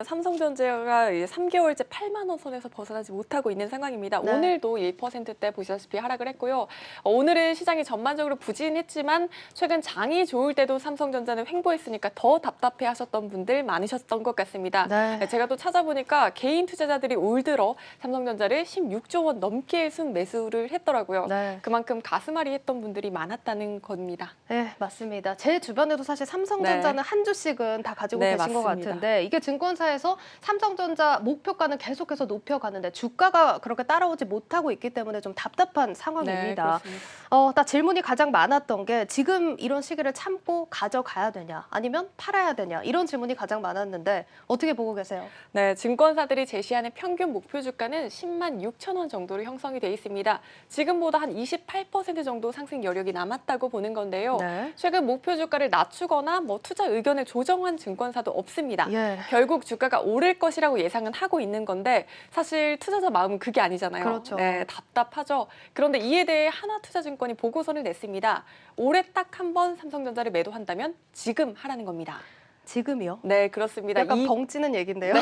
삼성전자가 이제 3개월째 8만 원 선에서 벗어나지 못하고 있는 상황입니다. 네. 오늘도 1%대 보시다시피 하락을 했고요. 오늘은 시장이 전반적으로 부진했지만 최근 장이 좋을 때도 삼성전자는 횡보했으니까 더 답답해하셨던 분들 많으셨던 것 같습니다. 네. 제가 또 찾아보니까 개인 투자자들이 올 들어 삼성전자를 16조 원 넘게 순매수를 했더라고요. 네. 그만큼 가슴앓이 했던 분들이 많았다는 겁니다. 네, 맞습니다. 제 주변에도 사실 삼성전자는 한 주씩은 다 가지고 네, 계신 것 맞습니다. 같은데 이게 증권사에서 삼성전자 목표가는 계속해서 높여가는데 주가가 그렇게 따라오지 못하고 있기 때문에 좀 답답한 네, 상황입니다. 그렇습니다. 딱 질문이 가장 많았던 게 지금 이런 시기를 참고 가져가야 되냐 아니면 팔아야 되냐 이런 질문이 가장 많았는데 어떻게 보고 계세요? 네, 증권사들이 제시하는 평균 목표 주가는 10만 6천 원 정도로 형성이 돼 있습니다. 지금보다 한 28% 정도 상승 여력이 남았다고 보는 건데요. 네. 최근 목표 주가를 낮추거나 투자 의견을 조정한 증권사도 없습니다. 예. 결국 주가가 오를 것이라고 예상은 하고 있는 건데 사실 투자자 마음은 그게 아니잖아요. 그렇죠. 네, 답답하죠. 그런데 이에 대해 하나투자증권이 보고서를 냈습니다. 올해 딱 한 번 삼성전자를 매도한다면 지금 하라는 겁니다. 지금이요? 네, 그렇습니다. 약간 벙찌는 얘긴데요. 네,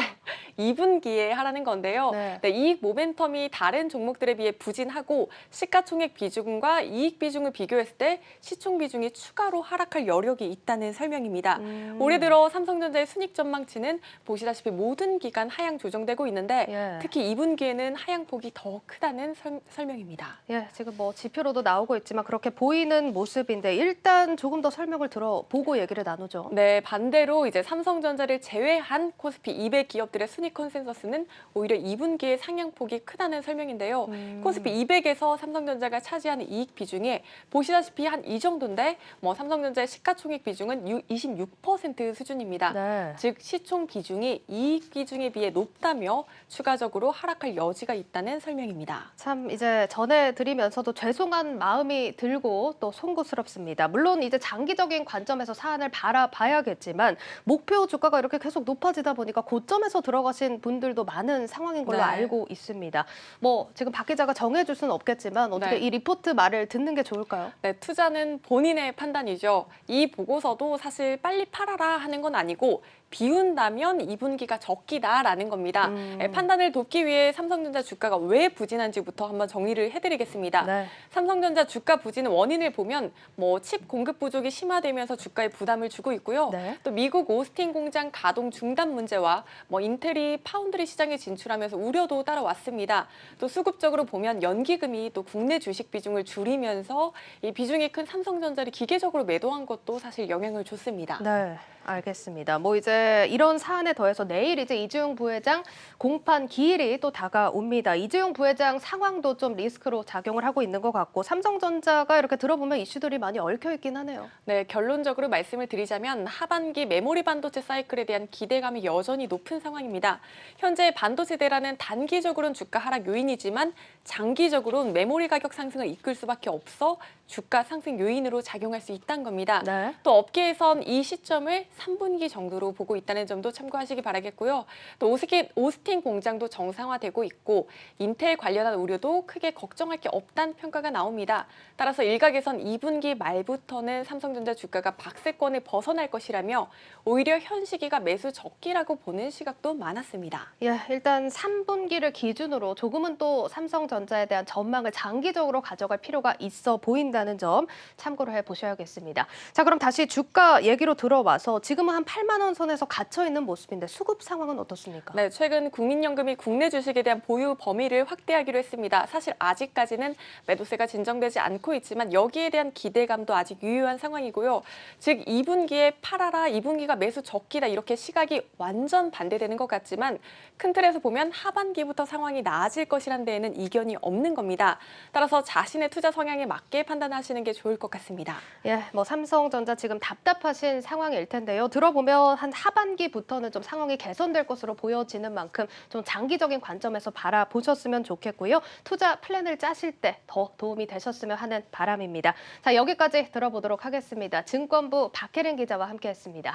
2분기에 하라는 건데요. 네. 네, 이익 모멘텀이 다른 종목들에 비해 부진하고 시가총액 비중과 이익 비중을 비교했을 때 시총 비중이 추가로 하락할 여력이 있다는 설명입니다. 올해 들어 삼성전자의 순이익 전망치는 보시다시피 모든 기간 하향 조정되고 있는데 예. 특히 2분기에는 하향폭이 더 크다는 설명입니다. 예, 지금 지표로도 나오고 있지만 그렇게 보이는 모습인데 일단 조금 더 설명을 들어보고 얘기를 나누죠. 네, 반대로 이제 삼성전자를 제외한 코스피 200 기업들의 순위 컨센서스는 오히려 2분기의 상향폭이 크다는 설명인데요. 코스피 200에서 삼성전자가 차지하는 이익 비중이 보시다시피 한 이 정도인데 삼성전자의 시가총액 비중은 26% 수준입니다. 네. 즉 시총 비중이 이익 비중에 비해 높다며 추가적으로 하락할 여지가 있다는 설명입니다. 참 이제 전해드리면서도 죄송한 마음이 들고 또 송구스럽습니다. 물론 이제 장기적인 관점에서 사안을 바라봐야겠지만 목표 주가가 이렇게 계속 높아지다 보니까 고점에서 들어가신 분들도 많은 상황인 걸로 네. 알고 있습니다. 지금 박 기자가 정해줄 수는 없겠지만 어떻게 네. 이 리포트 말을 듣는 게 좋을까요? 네, 투자는 본인의 판단이죠. 이 보고서도 사실 빨리 팔아라 하는 건 아니고 비운다면 2분기가 적기다라는 겁니다. 판단을 돕기 위해 삼성전자 주가가 왜 부진한지부터 한번 정리를 해드리겠습니다. 네. 삼성전자 주가 부진 원인을 보면 칩 공급 부족이 심화되면서 주가에 부담을 주고 있고요. 네. 또 미국 오스틴 공장 가동 중단 문제와 인텔이 파운드리 시장에 진출하면서 우려도 따라왔습니다. 또 수급적으로 보면 연기금이 또 국내 주식 비중을 줄이면서 이 비중이 큰 삼성전자를 기계적으로 매도한 것도 사실 영향을 줬습니다. 네, 알겠습니다. 이제 이런 사안에 더해서 내일 이제 이재용 부회장 공판 기일이 또 다가옵니다. 이재용 부회장 상황도 좀 리스크로 작용을 하고 있는 것 같고 삼성전자가 이렇게 들어보면 이슈들이 많이 얽혀 있긴 하네요. 네, 결론적으로 말씀을 드리자면 하반기 메모리 반도체 사이클에 대한 기대감이 여전히 높은 상황입니다. 현재 반도체 대란은 단기적으로는 주가 하락 요인이지만 장기적으로는 메모리 가격 상승을 이끌 수밖에 없어 주가 상승 요인으로 작용할 수 있다는 겁니다. 네. 또 업계에선 이 시점을 3분기 정도로 보고 있다는 점도 참고하시기 바라겠고요. 또 오스틴 공장도 정상화되고 있고 인텔 관련한 우려도 크게 걱정할 게 없다는 평가가 나옵니다. 따라서 일각에선 2분기 말부터는 삼성전자 주가가 박세권을 벗어날 것이라며 오히려 현 시기가 매수 적기라고 보는 시각도 많았습니다. 예, 일단 3분기를 기준으로 조금은 또 삼성전자에 대한 전망을 장기적으로 가져갈 필요가 있어 보인다는 점 참고를 해보셔야겠습니다. 자, 그럼 다시 주가 얘기로 들어와서 지금은 한 8만 원 선에서 갇혀 있는 모습인데 수급 상황은 어떻습니까? 네, 최근 국민연금이 국내 주식에 대한 보유 범위를 확대하기로 했습니다. 사실 아직까지는 매도세가 진정되지 않고 있지만 여기에 대한 기대감도 아직 유효한 상황이고요. 즉 2분기에 팔아라, 2분기가 매수 적기다 이렇게 시각이 완전 반대되는 것 같지만 큰 틀에서 보면 하반기부터 상황이 나아질 것이란 데에는 이견이 없는 겁니다. 따라서 자신의 투자 성향에 맞게 판단하시는 게 좋을 것 같습니다. 예, 삼성전자 지금 답답하신 상황일 텐데요. 들어보면 한 하반기부터는 좀 상황이 개선될 것으로 보여지는 만큼 좀 장기적인 관점에서 바라보셨으면 좋겠고요. 투자 플랜을 짜실 때 더 도움이 되셨으면 하는 바람입니다. 자, 여기까지 들어보도록 하겠습니다. 증권부 박혜린 기자와 함께했습니다.